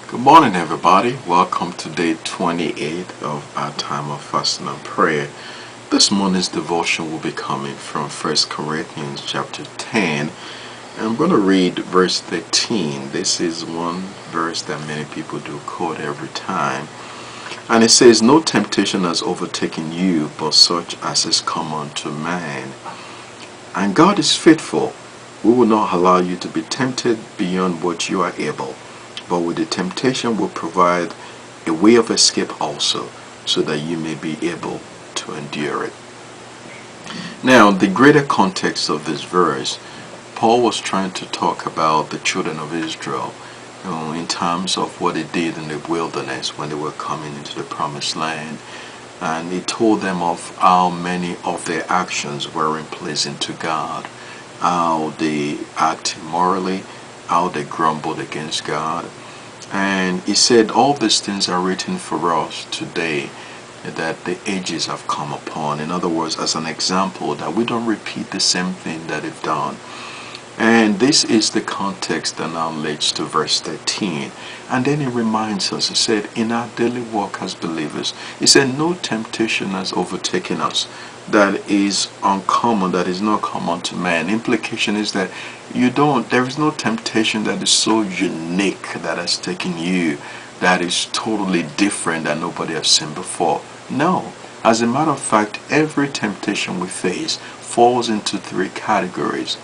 Good morning, everybody. Welcome to day 28 of our time of fasting and prayer. This morning's devotion will be coming from 1 Corinthians chapter 10. And I'm going to read verse 13. This is one verse that many people do quote every time. And it says, "No temptation has overtaken you, but such as is common to man. And God is faithful. We will not allow you to be tempted beyond what you are able, but with the temptation will provide a way of escape also, so that you may be able to endure it." Now, the greater context of this verse, Paul was trying to talk about the children of Israel, in terms of what they did in the wilderness when they were coming into the promised land. And he told them of how many of their actions weren't pleasing to God, how they act immorally, how they grumbled against God. And he said all these things are written for us today, that the ages have come upon. In other words, as an example, that we don't repeat the same thing that they've done. And this is the context that now leads to verse 13. And then he reminds us, he said, in our daily walk as believers, he said, no temptation has overtaken us that is uncommon, that is not common to man. Implication is that there is no temptation that is so unique that has taken you, that is totally different, that nobody has seen before. No. As a matter of fact, every temptation we face falls into three categories: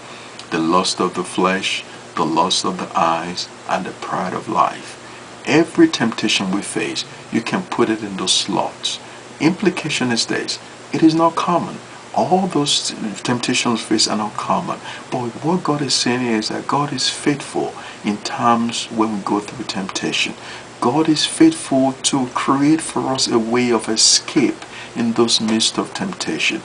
the lust of the flesh, the lust of the eyes, and the pride of life. Every temptation we face, you can put it in those slots. Implication is this: it is not common. All those temptations faced are not common. But what God is saying is that God is faithful in times when we go through temptation. God is faithful to create for us a way of escape in those midst of temptation.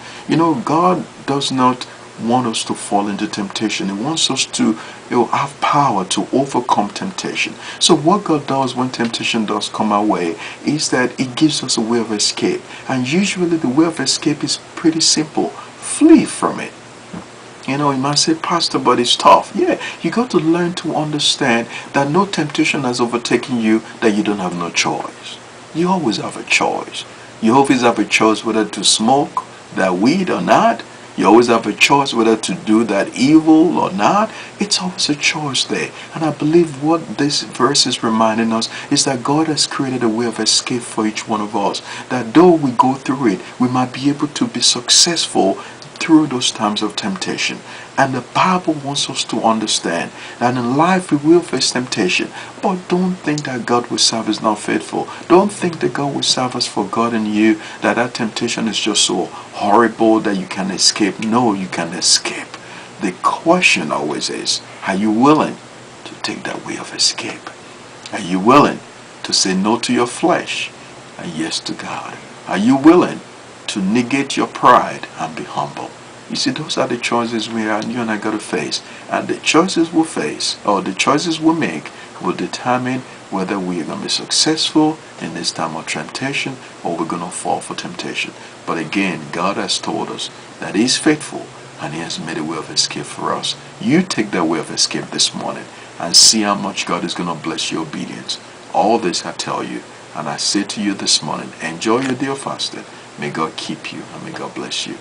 God does not want us to fall into temptation. He wants us to have power to overcome temptation. So what God does when temptation does come our way is that it gives us a way of escape. And usually the way of escape is pretty simple: flee from it. You might say, "Pastor, but it's tough." Yeah, you got to learn to understand that no temptation has overtaken you that you don't have no choice. You always have a choice. You always have a choice whether to smoke that weed or not. You always have a choice whether to do that evil or not. It's always a choice there. And I believe what this verse is reminding us is that God has created a way of escape for each one of us. That though we go through it, we might be able to be successful through those times of temptation. And the Bible wants us to understand that in life we will face temptation. But don't think that God we serve is not faithful. Don't think that God will serve has forgotten you, that temptation is just so horrible that you can escape. No, you can escape. The question always is, are you willing to take that way of escape? Are you willing to say no to your flesh and yes to God? Are you willing to negate your pride and be humble? You see, those are the choices you and I got to face. And the choices we'll face, or the choices we make, will determine whether we are going to be successful in this time of temptation or we're going to fall for temptation. But again, God has told us that He's faithful and He has made a way of escape for us. You take that way of escape this morning and see how much God is going to bless your obedience. All this I tell you, and I say to you this morning, enjoy your day of fasting. May God keep you and may God bless you.